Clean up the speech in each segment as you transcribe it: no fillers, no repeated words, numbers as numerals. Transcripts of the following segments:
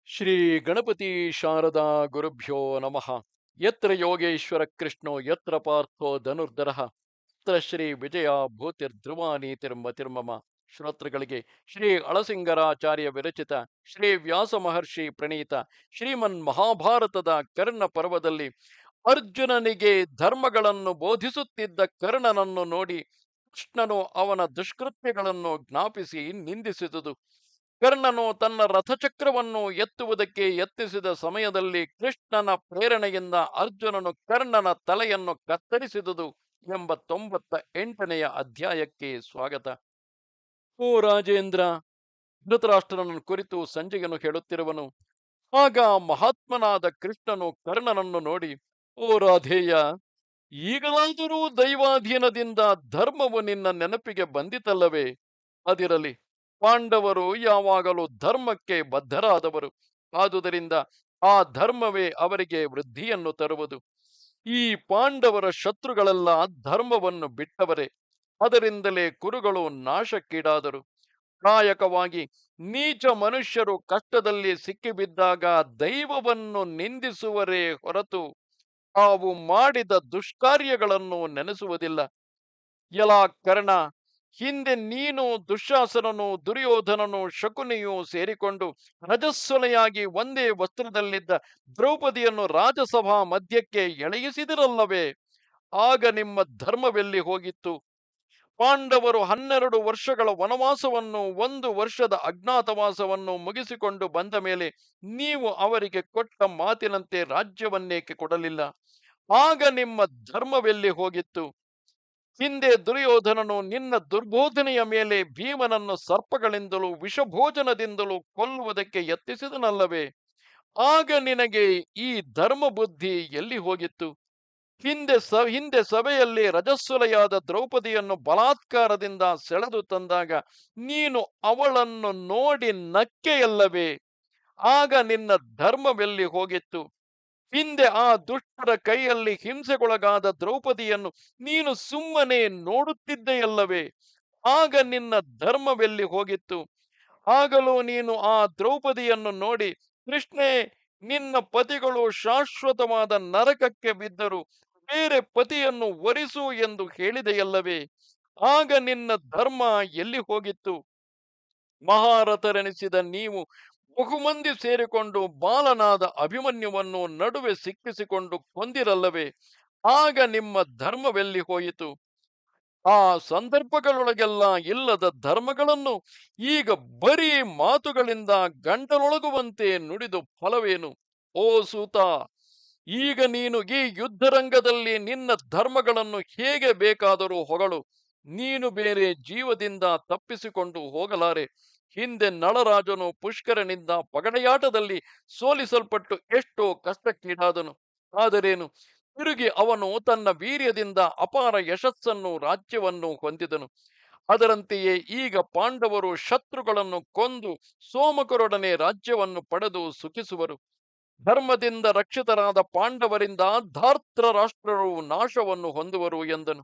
ಶ್ರೀ ಗಣಪತಿ ಶಾರದಾ ಗುರುಭ್ಯೋ ನಮಃ. ಯತ್ರ ಯೋಗೇಶ್ವರ ಕೃಷ್ಣೋ ಯತ್ರ ಪಾರ್ಥೋ ಧನುರ್ಧರಃ ಯತ್ರ ಶ್ರೀ ವಿಜಯ ಭೂತಿರ್ಧ್ರುವ ನೀತಿರ್ಮತಿರ್ಮಮ. ಶ್ರೋತೃಗಳಿಗೆ ಶ್ರೀ ಅಳಸಿಂಗರಾಚಾರ್ಯ ವಿರಚಿತ ಶ್ರೀ ವ್ಯಾಸ ಮಹರ್ಷಿ ಪ್ರಣೀತ ಶ್ರೀಮನ್ ಮಹಾಭಾರತದ ಕರ್ಣ ಪರ್ವದಲ್ಲಿ ಅರ್ಜುನನಿಗೆ ಧರ್ಮಗಳನ್ನು ಬೋಧಿಸುತ್ತಿದ್ದ ಕರ್ಣನನ್ನು ನೋಡಿ ಕೃಷ್ಣನು ಅವನ ದುಷ್ಕೃತ್ಯಗಳನ್ನು ಜ್ಞಾಪಿಸಿ ನಿಂದಿಸಿದುದು. ಕರ್ಣನು ತನ್ನ ರಥಚಕ್ರವನ್ನು ಎತ್ತುವುದಕ್ಕೆ ಯತ್ನಿಸಿದ ಸಮಯದಲ್ಲಿ ಕೃಷ್ಣನ ಪ್ರೇರಣೆಯಿಂದ ಅರ್ಜುನನು ಕರ್ಣನ ತಲೆಯನ್ನು ಕತ್ತರಿಸಿದುದು ಎಂಬ 98ನೆಯ ಅಧ್ಯಾಯಕ್ಕೆ ಸ್ವಾಗತ. ಓ ರಾಜೇಂದ್ರ, ಧೃತರಾಷ್ಟ್ರನನ್ನು ಕುರಿತು ಸಂಜಯನು ಹೇಳುತ್ತಿರುವನು. ಆಗ ಮಹಾತ್ಮನಾದ ಕೃಷ್ಣನು ಕರ್ಣನನ್ನು ನೋಡಿ, ಓ ರಾಧೇಯ, ಈಗಲಾದರೂ ದೈವಾಧೀನದಿಂದ ಧರ್ಮವು ನಿನ್ನ ನೆನಪಿಗೆ ಬಂದಿತಲ್ಲವೇ? ಅದಿರಲಿ, ಪಾಂಡವರು ಯಾವಾಗಲೂ ಧರ್ಮಕ್ಕೆ ಬದ್ಧರಾದವರು. ಆದುದರಿಂದ ಆ ಧರ್ಮವೇ ಅವರಿಗೆ ವೃದ್ಧಿಯನ್ನು ತರುವುದು. ಈ ಪಾಂಡವರ ಶತ್ರುಗಳೆಲ್ಲ ಧರ್ಮವನ್ನು ಬಿಟ್ಟವರೇ. ಅದರಿಂದಲೇ ಕುರುಗಳು ನಾಶಕ್ಕೀಡಾದರು. ಕಾಯಕವಾಗಿ ನೀಚ ಮನುಷ್ಯರು ಕಷ್ಟದಲ್ಲಿ ಸಿಕ್ಕಿಬಿದ್ದಾಗ ದೈವವನ್ನು ನಿಂದಿಸುವರೇ ಹೊರತು ತಾವು ಮಾಡಿದ ದುಷ್ಕಾರ್ಯಗಳನ್ನು ನೆನೆಸುವುದಿಲ್ಲ. ಎಲಾ ಕರ್ಣ, ಹಿಂದೆ ನೀನು ದುಶ್ಯಾಸನನು, ದುರ್ಯೋಧನನು, ಶಕುನಿಯು ಸೇರಿಕೊಂಡು ರಜಸ್ವಲೆಯಾಗಿ ಒಂದೇ ವಸ್ತ್ರದಲ್ಲಿದ್ದ ದ್ರೌಪದಿಯನ್ನು ರಾಜಸಭಾ ಮಧ್ಯಕ್ಕೆ ಎಳೆಯಿಸಿದಿರಲ್ಲವೇ? ಆಗ ನಿಮ್ಮ ಧರ್ಮವೆಲ್ಲಿ ಹೋಗಿತ್ತು? ಪಾಂಡವರು 12 ವರ್ಷಗಳ ವನವಾಸವನ್ನು, 1 ವರ್ಷದ ಅಜ್ಞಾತವಾಸವನ್ನು ಮುಗಿಸಿಕೊಂಡು ಬಂದ ಮೇಲೆ ನೀವು ಅವರಿಗೆ ಕೊಟ್ಟ ಮಾತಿನಂತೆ ರಾಜ್ಯವನ್ನೇಕೆ ಕೊಡಲಿಲ್ಲ? ಆಗ ನಿಮ್ಮ ಧರ್ಮವೆಲ್ಲಿ ಹೋಗಿತ್ತು? ಹಿಂದೆ ದುರ್ಯೋಧನನು ನಿನ್ನ ದುರ್ಬೋಧನೆಯ ಮೇಲೆ ಭೀಮನನ್ನು ಸರ್ಪಗಳಿಂದಲೂ ವಿಷಭೋಜನದಿಂದಲೂ ಕೊಲ್ಲುವುದಕ್ಕೆ ಯತ್ನಿಸಿದನಲ್ಲವೇ? ಆಗ ನಿನಗೆ ಈ ಧರ್ಮ ಬುದ್ಧಿ ಎಲ್ಲಿ ಹೋಗಿತ್ತು? ಹಿಂದೆ ಸಭೆಯಲ್ಲಿ ರಜಸ್ವಲೆಯಾದ ದ್ರೌಪದಿಯನ್ನು ಬಲಾತ್ಕಾರದಿಂದ ಸೆಳೆದು ತಂದಾಗ ನೀನು ಅವಳನ್ನು ನೋಡಿ ನಕ್ಕೆಯಲ್ಲವೇ? ಆಗ ನಿನ್ನ ಧರ್ಮವೆಲ್ಲಿ ಹೋಗಿತ್ತು? ಹಿಂದೆ ಆ ದುಷ್ಟರ ಕೈಯಲ್ಲಿ ಹಿಂಸೆಗೊಳಗಾದ ದ್ರೌಪದಿಯನ್ನು ನೀನು ಸುಮ್ಮನೆ ನೋಡುತ್ತಿದ್ದೆಯಲ್ಲವೇ? ಆಗ ನಿನ್ನ ಧರ್ಮವೆಲ್ಲಿ ಹೋಗಿತ್ತು? ಆಗಲೂ ನೀನು ಆ ದ್ರೌಪದಿಯನ್ನು ನೋಡಿ, ಕೃಷ್ಣೇ, ನಿನ್ನ ಪತಿಗಳು ಶಾಶ್ವತವಾದ ನರಕಕ್ಕೆ ಬಿದ್ದರು, ಬೇರೆ ಪತಿಯನ್ನು ವರಿಸು ಎಂದು ಹೇಳಿದೆಯಲ್ಲವೇ? ಆಗ ನಿನ್ನ ಧರ್ಮ ಎಲ್ಲಿ ಹೋಗಿತ್ತು? ಮಹಾರಥರೆನಿಸಿದ ನೀವು ಬಹುಮಂದಿ ಸೇರಿಕೊಂಡು ಬಾಲನಾದ ಅಭಿಮನ್ಯುವನ್ನು ನಡುವೆ ಸಿಕ್ಕಿಸಿಕೊಂಡು ಕೊಂದಿರಲ್ಲವೇ? ಆಗ ನಿಮ್ಮ ಧರ್ಮವೆಲ್ಲಿ ಹೋಯಿತು? ಆ ಸಂದರ್ಭಗಳೊಳಗೆಲ್ಲ ಇಲ್ಲದ ಧರ್ಮಗಳನ್ನು ಈಗ ಬರೀ ಮಾತುಗಳಿಂದ ಗಂಟಲೊಳಗುವಂತೆ ನುಡಿದು ಫಲವೇನು? ಓ ಸೂತ, ಈಗ ನೀನು ಈ ಯುದ್ಧರಂಗದಲ್ಲಿ ನಿನ್ನ ಧರ್ಮಗಳನ್ನು ಹೇಗೆ ಬೇಕಾದರೂ ಹೊಗಳು. ನೀನು ಬೇರೆ ಜೀವದಿಂದ ತಪ್ಪಿಸಿಕೊಂಡು ಹೋಗಲಾರೆ. ಹಿಂದೆ ನಳರಾಜನು ಪುಷ್ಕರನಿಂದ ಪಗಡೆಯಾಟದಲ್ಲಿ ಸೋಲಿಸಲ್ಪಟ್ಟು ಎಷ್ಟೋ ಕಷ್ಟಕ್ಕೀಡಾದನು. ಆದರೇನು, ತಿರುಗಿ ಅವನು ತನ್ನ ವೀರ್ಯದಿಂದ ಅಪಾರ ಯಶಸ್ಸನ್ನು, ರಾಜ್ಯವನ್ನು ಹೊಂದಿದನು. ಅದರಂತೆಯೇ ಈಗ ಪಾಂಡವರು ಶತ್ರುಗಳನ್ನು ಕೊಂದು ಸೋಮಕರೊಡನೆ ರಾಜ್ಯವನ್ನು ಪಡೆದು ಸುಖಿಸುವರು. ಧರ್ಮದಿಂದ ರಕ್ಷಿತರಾದ ಪಾಂಡವರಿಂದ ಧಾರ್ತ್ರ ರಾಷ್ಟ್ರರು ನಾಶವನ್ನು ಹೊಂದುವರು ಎಂದನು.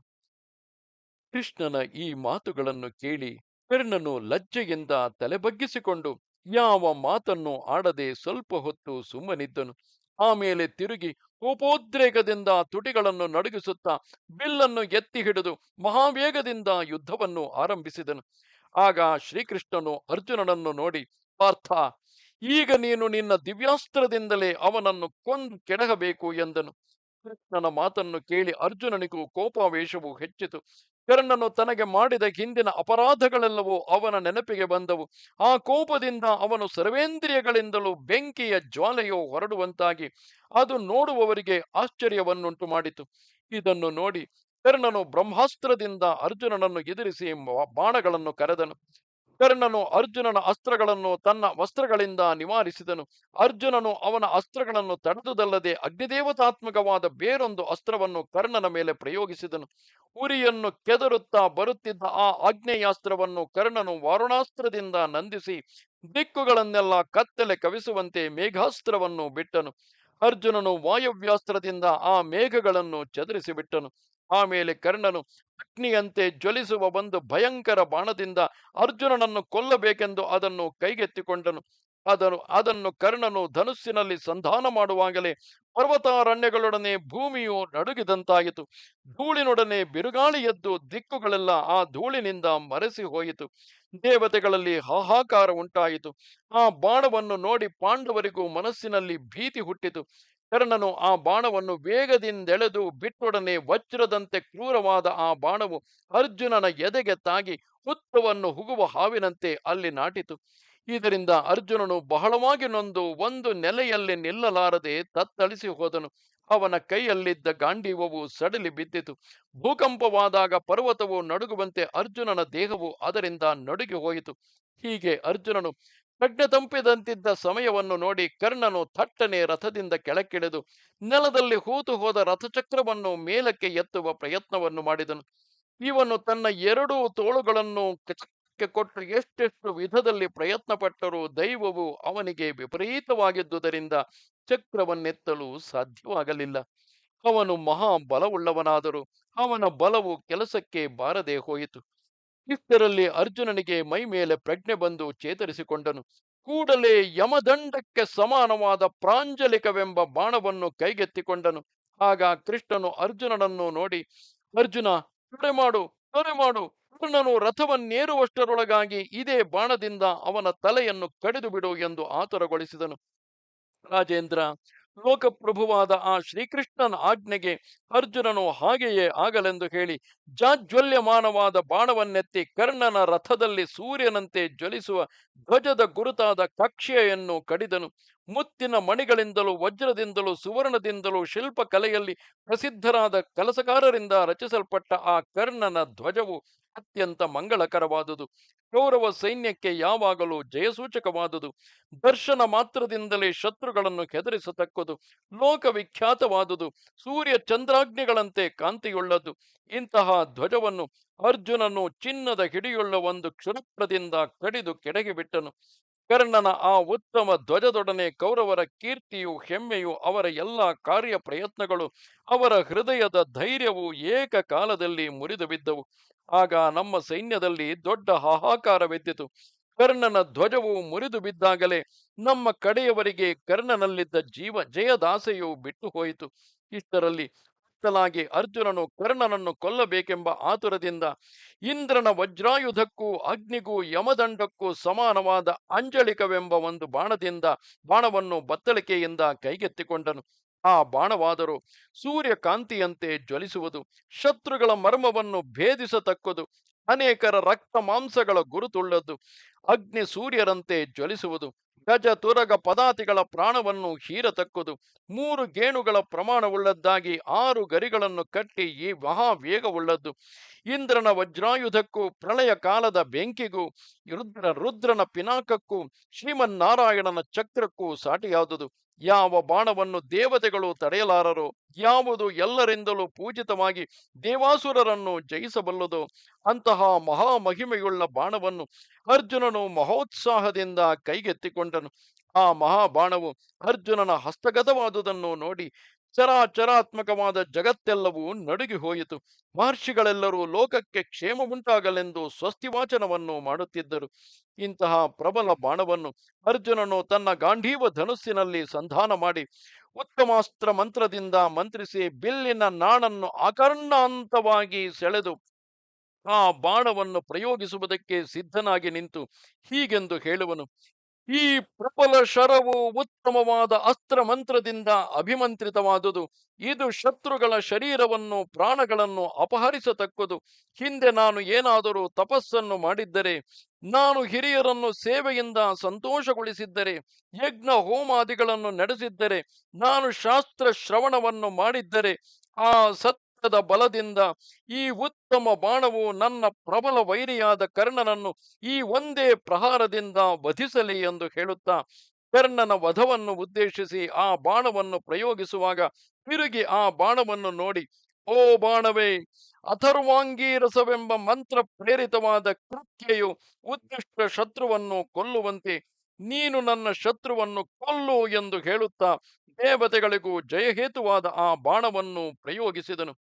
ಕೃಷ್ಣನ ಈ ಮಾತುಗಳನ್ನು ಕೇಳಿ ಕರ್ಣನು ಲಜ್ಜೆಯಿಂದ ತಲೆಬಗ್ಗಿಸಿಕೊಂಡು ಯಾವ ಮಾತನ್ನು ಆಡದೆ ಸ್ವಲ್ಪ ಹೊತ್ತು ಸುಮ್ಮನಿದ್ದನು. ಆಮೇಲೆ ತಿರುಗಿ ಕೋಪೋದ್ರೇಕದಿಂದ ತುಟಿಗಳನ್ನು ನಡುಗಿಸುತ್ತಾ ಬಿಲ್ಲನ್ನು ಎತ್ತಿ ಹಿಡಿದು ಮಹಾವೇಗದಿಂದ ಯುದ್ಧವನ್ನು ಆರಂಭಿಸಿದನು. ಆಗ ಶ್ರೀಕೃಷ್ಣನು ಅರ್ಜುನನನ್ನು ನೋಡಿ, ಪಾರ್ಥ, ಈಗ ನೀನು ನಿನ್ನ ದಿವ್ಯಾಸ್ತ್ರದಿಂದಲೇ ಅವನನ್ನು ಕೊಂದು ಕೆಡಹಬೇಕು ಎಂದನು. ಕೃಷ್ಣನ ಮಾತನ್ನು ಕೇಳಿ ಅರ್ಜುನನಿಗೂ ಕೋಪಾವೇಶವು ಹೆಚ್ಚಿತು. ಕರ್ಣನು ತನಗೆ ಮಾಡಿದ ಹಿಂದಿನ ಅಪರಾಧಗಳೆಲ್ಲವೂ ಅವನ ನೆನಪಿಗೆ ಬಂದವು. ಆ ಕೋಪದಿಂದ ಅವನು ಸರ್ವೇಂದ್ರಿಯಗಳಿಂದಲೂ ಬೆಂಕಿಯ ಜ್ವಾಲೆಯು ಹೊರಡುವಂತಾಗಿ ಅದು ನೋಡುವವರಿಗೆ ಆಶ್ಚರ್ಯವನ್ನುಂಟು ಮಾಡಿತು. ಇದನ್ನು ನೋಡಿ ಕರ್ಣನು ಬ್ರಹ್ಮಾಸ್ತ್ರದಿಂದ ಅರ್ಜುನನನ್ನು ಎದುರಿಸಿ ಬಾಣಗಳನ್ನು ಕರೆದನು. ಕರ್ಣನು ಅರ್ಜುನನ ಅಸ್ತ್ರಗಳನ್ನು ತನ್ನ ವಸ್ತ್ರಗಳಿಂದ ನಿವಾರಿಸಿದನು. ಅರ್ಜುನನು ಅವನ ಅಸ್ತ್ರಗಳನ್ನು ತಡೆದುದಲ್ಲದೆ ಅಗ್ನಿದೇವತಾತ್ಮಕವಾದ ಬೇರೊಂದು ಅಸ್ತ್ರವನ್ನು ಕರ್ಣನ ಮೇಲೆ ಪ್ರಯೋಗಿಸಿದನು. ಉರಿಯನ್ನು ಕೆದರುತ್ತಾ ಬರುತ್ತಿದ್ದ ಆ ಆಗ್ನೇಯಾಸ್ತ್ರವನ್ನು ಕರ್ಣನು ವಾರುಣಾಸ್ತ್ರದಿಂದ ನಂದಿಸಿ ದಿಕ್ಕುಗಳನ್ನೆಲ್ಲ ಕತ್ತಲೆ ಕವಿಸುವಂತೆ ಮೇಘಾಸ್ತ್ರವನ್ನು ಬಿಟ್ಟನು. ಅರ್ಜುನನು ವಾಯವ್ಯಾಸ್ತ್ರದಿಂದ ಆ ಮೇಘಗಳನ್ನು ಚದುರಿಸಿಬಿಟ್ಟನು. ಆಮೇಲೆ ಕರ್ಣನು ಅಗ್ನಿಯಂತೆ ಜ್ವಲಿಸುವ ಒಂದು ಭಯಂಕರ ಬಾಣದಿಂದ ಅರ್ಜುನನನ್ನು ಕೊಲ್ಲಬೇಕೆಂದು ಅದನ್ನು ಕೈಗೆತ್ತಿಕೊಂಡನು. ಅದನ್ನು ಕರ್ಣನು ಧನುಸ್ಸಿನಲ್ಲಿ ಸಂಧಾನ ಮಾಡುವಾಗಲೇ ಪರ್ವತಾರಣ್ಯಗಳೊಡನೆ ಭೂಮಿಯು ನಡುಗಿದಂತಾಯಿತು. ಧೂಳಿನೊಡನೆ ಬಿರುಗಾಳಿ ಎದ್ದು ದಿಕ್ಕುಗಳೆಲ್ಲ ಆ ಧೂಳಿನಿಂದ ಮರೆಸಿ ಹೋಯಿತು. ದೇವತೆಗಳಲ್ಲಿ ಹಾಹಾಕಾರ ಉಂಟಾಯಿತು. ಆ ಬಾಣವನ್ನು ನೋಡಿ ಪಾಂಡವರಿಗೂ ಮನಸ್ಸಿನಲ್ಲಿ ಭೀತಿ ಹುಟ್ಟಿತು. ಕರ್ಣನು ಆ ಬಾಣವನ್ನು ವೇಗದಿಂದೆಳೆದು ಬಿಟ್ಟೊಡನೆ ವಜ್ರದಂತೆ ಕ್ರೂರವಾದ ಆ ಬಾಣವು ಅರ್ಜುನನ ಎದೆಗೆ ತಾಗಿ ಹುತ್ತವನ್ನು ಹುಗುವ ಹಾವಿನಂತೆ ಅಲ್ಲಿ ನಾಟಿತು. ಇದರಿಂದ ಅರ್ಜುನನು ಬಹಳವಾಗಿ ನೊಂದು ಒಂದು ನೆಲೆಯಲ್ಲಿ ನಿಲ್ಲಲಾರದೆ ತತ್ತಳಿಸಿ ಹೋದನು. ಅವನ ಕೈಯಲ್ಲಿದ್ದ ಗಾಂಡೀವವು ಸಡಲಿ ಬಿದ್ದಿತು. ಭೂಕಂಪವಾದಾಗ ಪರ್ವತವು ನಡುಗುವಂತೆ ಅರ್ಜುನನ ದೇಹವು ಅದರಿಂದ ನಡುಗಿ ಹೋಯಿತು. ಹೀಗೆ ಅರ್ಜುನನು ಪ್ರಜ್ಞೆ ತಪ್ಪಿದಂತಿದ್ದ ಸಮಯವನ್ನು ನೋಡಿ ಕರ್ಣನು ಥಟ್ಟನೆ ರಥದಿಂದ ಕೆಳಕ್ಕಿಳಿದು ನೆಲದಲ್ಲಿ ಹೂತು ಹೋದ ರಥಚಕ್ರವನ್ನು ಮೇಲಕ್ಕೆ ಎತ್ತುವ ಪ್ರಯತ್ನವನ್ನು ಮಾಡಿದನು. ಇವನು ತನ್ನ ಎರಡೂ ತೋಳುಗಳನ್ನು ಕಚಕ್ಕೆ ಕೊಟ್ಟು ಎಷ್ಟೆಷ್ಟು ವಿಧದಲ್ಲಿ ಪ್ರಯತ್ನ ಪಟ್ಟರೂ ದೈವವು ಅವನಿಗೆ ವಿಪರೀತವಾಗಿದ್ದುದರಿಂದ ಚಕ್ರವನ್ನೆತ್ತಲು ಸಾಧ್ಯವಾಗಲಿಲ್ಲ. ಅವನು ಮಹಾ ಬಲವುಳ್ಳವನಾದರೂ ಅವನ ಬಲವು ಕೆಲಸಕ್ಕೆ ಬಾರದೆ ಹೋಯಿತು. ಇಷ್ಟರಲ್ಲಿ ಅರ್ಜುನನಿಗೆ ಮೈ ಮೇಲೆ ಪ್ರಜ್ಞೆ ಬಂದು ಚೇತರಿಸಿಕೊಂಡನು. ಕೂಡಲೇ ಯಮದಂಡಕ್ಕೆ ಸಮಾನವಾದ ಪ್ರಾಂಜಲಿಕವೆಂಬ ಬಾಣವನ್ನು ಕೈಗೆತ್ತಿಕೊಂಡನು. ಆಗ ಕೃಷ್ಣನು ಅರ್ಜುನನನ್ನು ನೋಡಿ, ಅರ್ಜುನ, ತ್ವರೆ ಮಾಡು, ತ್ವರೆ ಮಾಡು. ಕರ್ಣನು ರಥವನ್ನೇರುವಷ್ಟರೊಳಗಾಗಿ ಇದೇ ಬಾಣದಿಂದ ಅವನ ತಲೆಯನ್ನು ಕಡಿದು ಬಿಡು ಎಂದು ಆತುರಗೊಳಿಸಿದನು. ರಾಜೇಂದ್ರ, ಲೋಕಪ್ರಭುವಾದ ಆ ಶ್ರೀಕೃಷ್ಣನ ಆಜ್ಞೆಗೆ ಅರ್ಜುನನು ಹಾಗೆಯೇ ಆಗಲೆಂದು ಹೇಳಿ ಜಾಜ್ವಲ್ಯಮಾನವಾದ ಬಾಣವನ್ನೆತ್ತಿ ಕರ್ಣನ ರಥದಲ್ಲಿ ಸೂರ್ಯನಂತೆ ಜ್ವಲಿಸುವ ಧ್ವಜದ ಗುರುತಾದ ಕಕ್ಷೆಯನ್ನು ಕಡಿದನು. ಮುತ್ತಿನ ಮಣಿಗಳಿಂದಲೂ ವಜ್ರದಿಂದಲೂ ಸುವರ್ಣದಿಂದಲೂ ಶಿಲ್ಪಕಲೆಯಲ್ಲಿ ಪ್ರಸಿದ್ಧರಾದ ಕೆಲಸಗಾರರಿಂದ ರಚಿಸಲ್ಪಟ್ಟ ಆ ಕರ್ಣನ ಧ್ವಜವು ಅತ್ಯಂತ ಮಂಗಳಕರವಾದುದು. ಕೌರವ ಸೈನ್ಯಕ್ಕೆ ಯಾವಾಗಲೂ ಜಯಸೂಚಕವಾದುದು. ದರ್ಶನ ಮಾತ್ರದಿಂದಲೇ ಶತ್ರುಗಳನ್ನು ಹೆದರಿಸತಕ್ಕದು. ಲೋಕವಿಖ್ಯಾತವಾದುದು. ಸೂರ್ಯ ಚಂದ್ರಾಗ್ನಿಗಳಂತೆ ಕಾಂತಿಯುಳ್ಳದ್ದು. ಇಂತಹ ಧ್ವಜವನ್ನು ಅರ್ಜುನನು ಚಿನ್ನದ ಹಿಡಿಯುಳ್ಳ ಒಂದು ಕ್ಷುರಪ್ರದಿಂದ ಕಡಿದು ಕೆಡಗಿಬಿಟ್ಟನು. ಕರ್ಣನ ಆ ಉತ್ತಮ ಧ್ವಜದೊಡನೆ ಕೌರವರ ಕೀರ್ತಿಯು, ಹೆಮ್ಮೆಯು, ಅವರ ಎಲ್ಲ ಕಾರ್ಯ ಪ್ರಯತ್ನಗಳು, ಅವರ ಹೃದಯದ ಧೈರ್ಯವು ಏಕಕಾಲದಲ್ಲಿ ಮುರಿದು ಬಿದ್ದವು. ಆಗ ನಮ್ಮ ಸೈನ್ಯದಲ್ಲಿ ದೊಡ್ಡ ಹಾಹಾಕಾರವೆದ್ದಿತು. ಕರ್ಣನ ಧ್ವಜವು ಮುರಿದು ಬಿದ್ದಾಗಲೇ ನಮ್ಮ ಕಡೆಯವರಿಗೆ ಕರ್ಣನಲ್ಲಿದ್ದ ಜಯದಾಸೆಯು ಬಿಟ್ಟು ಹೋಯಿತು. ಇಷ್ಟರಲ್ಲಿ ಲಾಗಿ ಅರ್ಜುನನು ಕರ್ಣನನ್ನು ಕೊಲ್ಲಬೇಕೆಂಬ ಆತುರದಿಂದ ಇಂದ್ರನ ವಜ್ರಾಯುಧಕ್ಕೂ ಅಗ್ನಿಗೂ ಯಮದಂಡಕ್ಕೂ ಸಮಾನವಾದ ಅಂಜಳಿಕವೆಂಬ ಒಂದು ಬಾಣವನ್ನು ಬತ್ತಳಿಕೆಯಿಂದ ಕೈಗೆತ್ತಿಕೊಂಡನು. ಆ ಬಾಣವಾದರೂ ಸೂರ್ಯಕಾಂತಿಯಂತೆ ಜ್ವಲಿಸುವುದು, ಶತ್ರುಗಳ ಮರ್ಮವನ್ನು ಭೇದಿಸತಕ್ಕದು, ಅನೇಕರ ರಕ್ತ ಮಾಂಸಗಳ ಗುರುತುಳ್ಳದ್ದು, ಅಗ್ನಿ ಸೂರ್ಯರಂತೆ ಜ್ವಲಿಸುವುದು, ಗಜ ತುರಗ ಪದಾತಿಗಳ ಪ್ರಾಣವನ್ನು ಹೀರತಕ್ಕದು, 3 ಗೇಣುಗಳ ಪ್ರಮಾಣವುಳ್ಳದ್ದಾಗಿ 6 ಗರಿಗಳನ್ನು ಕಟ್ಟಿ ಈ ಮಹಾವೇಗವುಳ್ಳದ್ದು, ಇಂದ್ರನ ವಜ್ರಾಯುಧಕ್ಕೂ ಪ್ರಳಯ ಕಾಲದ ಬೆಂಕಿಗೂ ರುದ್ರನ ಪಿನಾಕಕ್ಕೂ ಶ್ರೀಮನ್ನಾರಾಯಣನ ಚಕ್ರಕ್ಕೂ ಸಾಟಿಯಾದುದು. ಯಾವ ಬಾಣವನ್ನು ದೇವತೆಗಳು ತಡೆಯಲಾರರೋ, ಯಾವುದು ಎಲ್ಲರಿಂದಲೂ ಪೂಜಿತವಾಗಿ ದೇವಾಸುರರನ್ನು ಜಯಿಸಬಲ್ಲದೋ ಅಂತಹ ಮಹಾಮಹಿಮೆಯುಳ್ಳ ಬಾಣವನ್ನು ಅರ್ಜುನನು ಮಹೋತ್ಸಾಹದಿಂದ ಕೈಗೆತ್ತಿಕೊಂಡನು. ಆ ಮಹಾಬಾಣವು ಅರ್ಜುನನ ಹಸ್ತಗತವಾದುದನ್ನು ನೋಡಿ ಚರಾಚರಾತ್ಮಕವಾದ ಜಗತ್ತೆಲ್ಲವೂ ನಡುಗಿ ಹೋಯಿತು. ಮಹರ್ಷಿಗಳೆಲ್ಲರೂ ಲೋಕಕ್ಕೆ ಕ್ಷೇಮ ಉಂಟಾಗಲೆಂದು ಸ್ವಸ್ತಿವಾಚನವನ್ನು ಮಾಡುತ್ತಿದ್ದರು. ಇಂತಹ ಪ್ರಬಲ ಬಾಣವನ್ನು ಅರ್ಜುನನು ತನ್ನ ಗಾಂಧೀವ ಧನುಸ್ಸಿನಲ್ಲಿ ಸಂಧಾನ ಮಾಡಿ ಉತ್ತಮಾಸ್ತ್ರ ಮಂತ್ರದಿಂದ ಮಂತ್ರಿಸಿ ಬಿಲ್ಲಿನ ನಾಣನ್ನು ಆಕರ್ಣಾಂತವಾಗಿ ಸೆಳೆದು ಆ ಬಾಣವನ್ನು ಪ್ರಯೋಗಿಸುವುದಕ್ಕೆ ಸಿದ್ಧನಾಗಿ ನಿಂತು ಹೀಗೆಂದು ಹೇಳುವನು: ಈ ಪ್ರಬಲ ಶರವು ಉತ್ತಮವಾದ ಅಸ್ತ್ರ ಮಂತ್ರದಿಂದ ಅಭಿಮಂತ್ರಿತವಾದುದು. ಇದು ಶತ್ರುಗಳ ಶರೀರವನ್ನು ಪ್ರಾಣಗಳನ್ನು ಅಪಹರಿಸತಕ್ಕದು. ಹಿಂದೆ ನಾನು ಏನಾದರೂ ತಪಸ್ಸನ್ನು ಮಾಡಿದ್ದರೆ, ನಾನು ಹಿರಿಯರನ್ನು ಸೇವೆಯಿಂದ ಸಂತೋಷಗೊಳಿಸಿದ್ದರೆ, ಯಜ್ಞ ಹೋಮಾದಿಗಳನ್ನು ನಡೆಸಿದ್ದರೆ, ನಾನು ಶಾಸ್ತ್ರ ಶ್ರವಣವನ್ನು ಮಾಡಿದ್ದರೆ, ಆ ಸತ್ಯದ ಬಲದಿಂದ ಈ ಉತ್ತಮ ಬಾಣವು ನನ್ನ ಪ್ರಬಲ ವೈರಿಯಾದ ಕರ್ಣನನ್ನು ಈ ಒಂದೇ ಪ್ರಹಾರದಿಂದ ವಧಿಸಲಿ ಎಂದು ಹೇಳುತ್ತಾ ಕರ್ಣನ ವಧವನ್ನು ಉದ್ದೇಶಿಸಿ ಆ ಬಾಣವನ್ನು ಪ್ರಯೋಗಿಸುವಾಗ ತಿರುಗಿ ಆ ಬಾಣವನ್ನು ನೋಡಿ, ಓ ಬಾಣವೇ, ಅಥರ್ವಾಂಗೀರಸವೆಂಬ ಮಂತ್ರ ಪ್ರೇರಿತವಾದ ಕೃತ್ಯೆಯು ಉದ್ದಿಷ್ಟ ಶತ್ರುವನ್ನು ಕೊಲ್ಲುವಂತೆ ನೀನು ನನ್ನ ಶತ್ರುವನ್ನು ಕೊಲ್ಲು ಎಂದು ಹೇಳುತ್ತಾ ದೇವತೆಗಳಿಗೂ ಜಯಹೇತುವಾದ ಆ ಬಾಣವನ್ನು ಪ್ರಯೋಗಿಸಿದನು.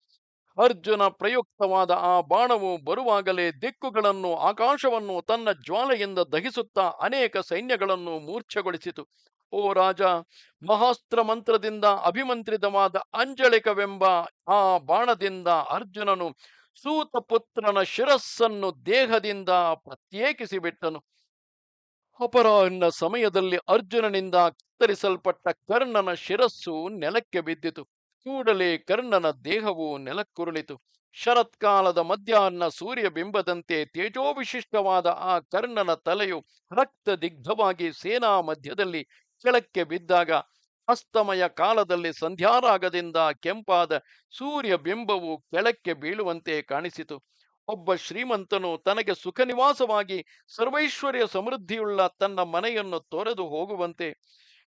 ಅರ್ಜುನ ಪ್ರಯುಕ್ತವಾದ ಆ ಬಾಣವು ಬರುವಾಗಲೇ ದಿಕ್ಕುಗಳನ್ನು ಆಕಾಶವನ್ನು ತನ್ನ ಜ್ವಾಲೆಯಿಂದ ದಹಿಸುತ್ತಾ ಅನೇಕ ಸೈನ್ಯಗಳನ್ನು ಮೂರ್ಛೆಗೊಳಿಸಿತು. ಓ ರಾಜ, ಮಹಾಸ್ತ್ರ ಮಂತ್ರದಿಂದ ಅಭಿಮಂತ್ರಿತವಾದ ಅಂಜಳಿಕವೆಂಬ ಆ ಬಾಣದಿಂದ ಅರ್ಜುನನು ಸೂತಪುತ್ರನ ಶಿರಸ್ಸನ್ನು ದೇಹದಿಂದ ಪ್ರತ್ಯೇಕಿಸಿ ಬಿಟ್ಟನು. ಅಪರಾಹ್ನ ಸಮಯದಲ್ಲಿ ಅರ್ಜುನನಿಂದ ಕತ್ತರಿಸಲ್ಪಟ್ಟ ಕರ್ಣನ ಶಿರಸ್ಸು ನೆಲಕ್ಕೆ ಬಿದ್ದಿತು. ಕೂಡಲೇ ಕರ್ಣನ ದೇಹವು ನೆಲಕ್ಕುರುಳಿತು. ಶರತ್ಕಾಲದ ಮಧ್ಯಾಹ್ನ ಸೂರ್ಯ ಬಿಂಬದಂತೆ ತೇಜೋವಿಶಿಷ್ಟವಾದ ಆ ಕರ್ಣನ ತಲೆಯು ರಕ್ತದಿಗ್ಧವಾಗಿ ಸೇನಾ ಮಧ್ಯದಲ್ಲಿ ಕೆಳಕ್ಕೆ ಬಿದ್ದಾಗ, ಅಸ್ತಮಯ ಕಾಲದಲ್ಲಿ ಸಂಧ್ಯಾರಾಗದಿಂದ ಕೆಂಪಾದ ಸೂರ್ಯ ಬಿಂಬವು ಕೆಳಕ್ಕೆ ಬೀಳುವಂತೆ ಕಾಣಿಸಿತು. ಒಬ್ಬ ಶ್ರೀಮಂತನು ತನಗೆ ಸುಖ ನಿವಾಸವಾಗಿ ಸರ್ವೈಶ್ವರ್ಯ ಸಮೃದ್ಧಿಯುಳ್ಳ ತನ್ನ ಮನೆಯನ್ನು ತೊರೆದು ಹೋಗುವಂತೆ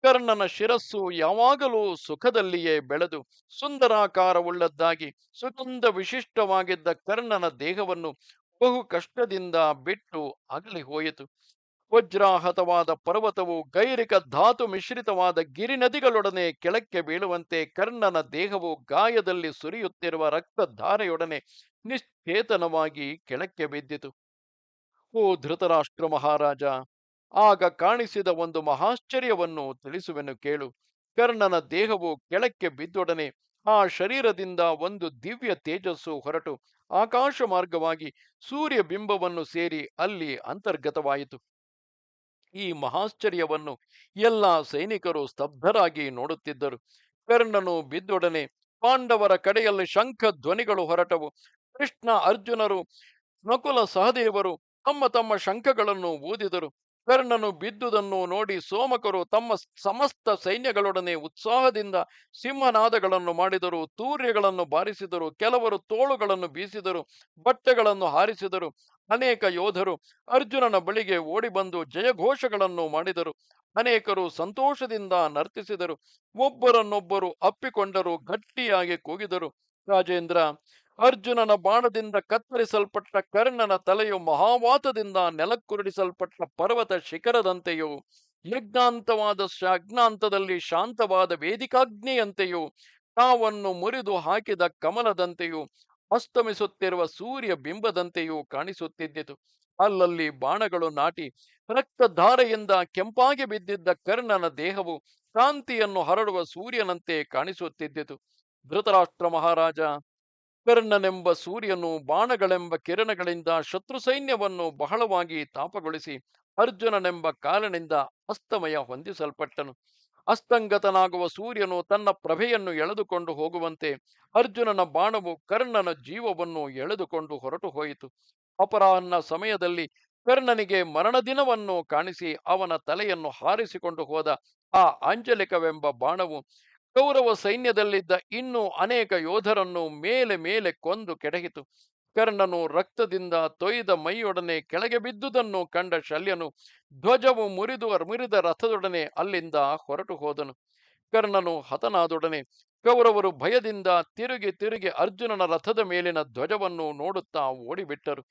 ಕರ್ಣನ ಶಿರಸ್ಸು ಯಾವಾಗಲೂ ಸುಖದಲ್ಲಿಯೇ ಬೆಳೆದು ಸುಂದರಾಕಾರವುಳ್ಳದ್ದಾಗಿ ಸುಗಂಧ ವಿಶಿಷ್ಟವಾಗಿದ್ದ ಕರ್ಣನ ದೇಹವನ್ನು ಬಹು ಕಷ್ಟದಿಂದ ಬಿಟ್ಟು ಅಗಲಿ ಹೋಯಿತು. ವಜ್ರಾಹತವಾದ ಪರ್ವತವು ಗೈರಿಕ ಧಾತು ಮಿಶ್ರಿತವಾದ ಗಿರಿನದಿಗಳೊಡನೆ ಕೆಳಕ್ಕೆ ಬೀಳುವಂತೆ ಕರ್ಣನ ದೇಹವು ಗಾಯದಲ್ಲಿ ಸುರಿಯುತ್ತಿರುವ ರಕ್ತಧಾರೆಯೊಡನೆ ನಿಶ್ಚೇತನವಾಗಿ ಕೆಳಕ್ಕೆ ಬಿದ್ದಿತು. ಓ ಧೃತರಾಷ್ಟ್ರ ಮಹಾರಾಜ, ಆಗ ಕಾಣಿಸಿದ ಒಂದು ಮಹಾಶ್ಚರ್ಯವನ್ನು ತಿಳಿಸುವೆನು ಕೇಳು. ಕರ್ಣನ ದೇಹವು ಕೆಳಕ್ಕೆ ಬಿದ್ದೊಡನೆ ಆ ಶರೀರದಿಂದ ಒಂದು ದಿವ್ಯ ತೇಜಸ್ಸು ಹೊರಟು ಆಕಾಶ ಮಾರ್ಗವಾಗಿ ಸೂರ್ಯ ಬಿಂಬವನ್ನು ಸೇರಿ ಅಲ್ಲಿ ಅಂತರ್ಗತವಾಯಿತು. ಈ ಮಹಾಶ್ಚರ್ಯವನ್ನು ಎಲ್ಲ ಸೈನಿಕರು ಸ್ತಬ್ಧರಾಗಿ ನೋಡುತ್ತಿದ್ದರು. ಕರ್ಣನು ಬಿದ್ದೊಡನೆ ಪಾಂಡವರ ಕಡೆಯಲ್ಲಿ ಶಂಖ ಧ್ವನಿಗಳು ಹೊರಟವು. ಕೃಷ್ಣ ಅರ್ಜುನರು ನಕುಲ ಸಹದೇವರು ತಮ್ಮ ತಮ್ಮ ಶಂಖಗಳನ್ನು ಊದಿದರು. ಕರ್ಣನು ಬಿದ್ದುದನ್ನು ನೋಡಿ ಸೋಮಕರು ತಮ್ಮ ಸಮಸ್ತ ಸೈನ್ಯಗಳೊಡನೆ ಉತ್ಸಾಹದಿಂದ ಸಿಂಹನಾದಗಳನ್ನು ಮಾಡಿದರು, ತೂರ್ಯಗಳನ್ನು ಬಾರಿಸಿದರು, ಕೆಲವರು ತೋಳುಗಳನ್ನು ಬೀಸಿದರು, ಬಟ್ಟೆಗಳನ್ನು ಹಾರಿಸಿದರು. ಅನೇಕ ಯೋಧರು ಅರ್ಜುನನ ಬಳಿಗೆ ಓಡಿಬಂದು ಜಯಘೋಷಗಳನ್ನು ಮಾಡಿದರು. ಅನೇಕರು ಸಂತೋಷದಿಂದ ನರ್ತಿಸಿದರು, ಒಬ್ಬರನ್ನೊಬ್ಬರು ಅಪ್ಪಿಕೊಂಡರು, ಗಟ್ಟಿಯಾಗಿ ಕೂಗಿದರು. ರಾಜೇಂದ್ರ, ಅರ್ಜುನನ ಬಾಣದಿಂದ ಕತ್ತರಿಸಲ್ಪಟ್ಟ ಕರ್ಣನ ತಲೆಯು ಮಹಾವಾತದಿಂದ ನೆಲಕ್ಕುರುಳಿಸಲ್ಪಟ್ಟ ಪರ್ವತ ಶಿಖರದಂತೆಯೂ ಯಜ್ಞಾಂತವಾದ ಯಜ್ಞಾಂತದಲ್ಲಿ ಶಾಂತವಾದ ವೇದಿಕಾಗ್ನಿಯಂತೆಯೂ ತಾವನ್ನು ಮುರಿದು ಹಾಕಿದ ಕಮಲದಂತೆಯೂ ಅಸ್ತಮಿಸುತ್ತಿರುವ ಸೂರ್ಯ ಬಿಂಬದಂತೆಯೂ ಕಾಣಿಸುತ್ತಿದ್ದಿತು. ಅಲ್ಲಲ್ಲಿ ಬಾಣಗಳು ನಾಟಿ ರಕ್ತಧಾರೆಯಿಂದ ಕೆಂಪಾಗಿ ಬಿದ್ದಿದ್ದ ಕರ್ಣನ ದೇಹವು ಕಾಂತಿಯನ್ನು ಹರಡುವ ಸೂರ್ಯನಂತೆ ಕಾಣಿಸುತ್ತಿದ್ದಿತು. ಧೃತರಾಷ್ಟ್ರ ಮಹಾರಾಜ, ಕರ್ಣನೆಂಬ ಸೂರ್ಯನು ಬಾಣಗಳೆಂಬ ಕಿರಣಗಳಿಂದ ಶತ್ರು ಸೈನ್ಯವನ್ನು ಬಹಳವಾಗಿ ತಾಪಗೊಳಿಸಿ ಅರ್ಜುನನೆಂಬ ಕಾಲನಿಂದ ಅಸ್ತಮಯ ಹೊಂದಿಸಲ್ಪಟ್ಟನು. ಅಸ್ತಂಗತನಾಗುವ ಸೂರ್ಯನು ತನ್ನ ಪ್ರಭೆಯನ್ನು ಎಳೆದುಕೊಂಡು ಹೋಗುವಂತೆ ಅರ್ಜುನನ ಬಾಣವು ಕರ್ಣನ ಜೀವವನ್ನು ಎಳೆದುಕೊಂಡು ಹೊರಟು ಹೋಯಿತು. ಅಪರಾಹ್ನ ಸಮಯದಲ್ಲಿ ಕರ್ಣನಿಗೆ ಮರಣದಿನವನ್ನು ಕಾಣಿಸಿ ಅವನ ತಲೆಯನ್ನು ಹಾರಿಸಿಕೊಂಡು ಹೋದ ಆ ಆಂಜಲಿಕವೆಂಬ ಬಾಣವು ಕೌರವ ಸೈನ್ಯದಲ್ಲಿದ್ದ ಇನ್ನೂ ಅನೇಕ ಯೋಧರನ್ನು ಮೇಲೆ ಮೇಲೆ ಕೊಂದು ಕೆಡಹಿತು. ಕರ್ಣನು ರಕ್ತದಿಂದ ತೊಯ್ದ ಮೈಯೊಡನೆ ಕೆಳಗೆ ಬಿದ್ದುದನ್ನು ಕಂಡ ಶಲ್ಯನು ಧ್ವಜವು ಮುರಿದ ರಥದೊಡನೆ ಅಲ್ಲಿಂದ ಹೊರಟು ಹೋದನು. ಕರ್ಣನು ಹತನಾದೊಡನೆ ಕೌರವರು ಭಯದಿಂದ ತಿರುಗಿ ತಿರುಗಿ ಅರ್ಜುನನ ರಥದ ಮೇಲಿನ ಧ್ವಜವನ್ನು ನೋಡುತ್ತಾ ಓಡಿಬಿಟ್ಟರು.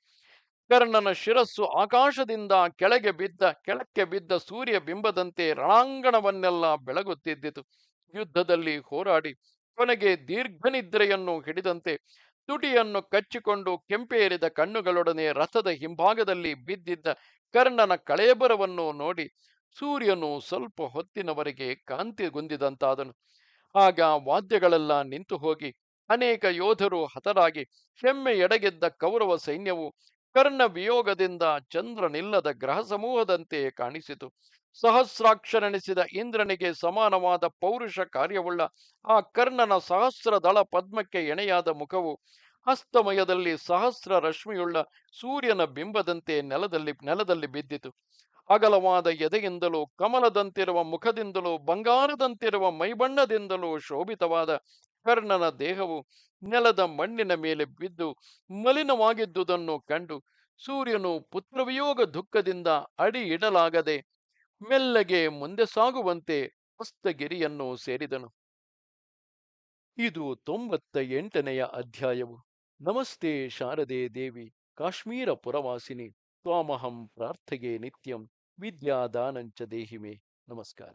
ಕರ್ಣನ ಶಿರಸ್ಸು ಆಕಾಶದಿಂದ ಕೆಳಕ್ಕೆ ಬಿದ್ದ ಸೂರ್ಯ ಬಿಂಬದಂತೆ ರಣಾಂಗಣವನ್ನೆಲ್ಲ ಬೆಳಗುತ್ತಿದ್ದಿತು. ಯುದ್ಧದಲ್ಲಿ ಹೋರಾಡಿ ಕೊನೆಗೆ ದೀರ್ಘನಿದ್ರೆಯನ್ನು ಹಿಡಿದಂತೆ ತುಟಿಯನ್ನು ಕಚ್ಚಿಕೊಂಡು ಕೆಂಪೇರಿದ ಕಣ್ಣುಗಳೊಡನೆ ರಥದ ಹಿಂಭಾಗದಲ್ಲಿ ಬಿದ್ದಿದ್ದ ಕರ್ಣನ ಕಳೇಬರವನ್ನು ನೋಡಿ ಸೂರ್ಯನು ಸ್ವಲ್ಪ ಹೊತ್ತಿನವರೆಗೆ ಕಾಂತಿಗುಂದಿದಂತಾದನು. ಆಗ ವಾದ್ಯಗಳೆಲ್ಲ ನಿಂತು ಹೋಗಿ ಅನೇಕ ಯೋಧರು ಹತರಾಗಿ ಹೆಮ್ಮೆ ಎಡಗೆದ್ದ ಕೌರವ ಸೈನ್ಯವು ಕರ್ಣ ವಿಯೋಗದಿಂದ ಚಂದ್ರನಿಲ್ಲದ ಗ್ರಹ ಸಮೂಹದಂತೆ ಕಾಣಿಸಿತು. ಸಹಸ್ರಾಕ್ಷರೆನಿಸಿದ ಇಂದ್ರನಿಗೆ ಸಮಾನವಾದ ಪೌರುಷ ಕಾರ್ಯವುಳ್ಳ ಆ ಕರ್ಣನ ಸಹಸ್ರ ದಳ ಪದ್ಮಕ್ಕೆ ಎಣೆಯಾದ ಮುಖವು ಅಸ್ತಮಯದಲ್ಲಿ ಸಹಸ್ರ ರಶ್ಮಿಯುಳ್ಳ ಸೂರ್ಯನ ಬಿಂಬದಂತೆ ನೆಲದಲ್ಲಿ ಬಿದ್ದಿತು. ಅಗಲವಾದ ಎದೆಯಿಂದಲೂ ಕಮಲದಂತಿರುವ ಮುಖದಿಂದಲೂ ಬಂಗಾರದಂತಿರುವ ಮೈಬಣ್ಣದಿಂದಲೂ ಶೋಭಿತವಾದ ಕರ್ಣನ ದೇಹವು ನೆಲದ ಮಣ್ಣಿನ ಮೇಲೆ ಬಿದ್ದು ಮಲಿನವಾಗಿದ್ದುದನ್ನು ಕಂಡು ಸೂರ್ಯನು ಪುತ್ರವಿಯೋಗ ದುಃಖದಿಂದ ಅಡಿ ಇಡಲಾಗದೆ ಮೆಲ್ಲಗೆ ಮುಂದೆ ಸಾಗುವಂತೆ ಹಸ್ತಗಿರಿಯನ್ನು ಸೇರಿದನು. ಇದು 98ನೆಯ ಅಧ್ಯಾಯವು. ನಮಸ್ತೆ ಶಾರದೆ ದೇವಿ, ಕಾಶ್ಮೀರ ಪುರವಾಸಿನಿ, ತ್ವಾಮಹಂ ಪ್ರಾರ್ಥೆಗೆ ನಿತ್ಯಂ, ವಿದ್ಯಾದಾನಂಚ ದೇಹಿಮೆ. ನಮಸ್ಕಾರ.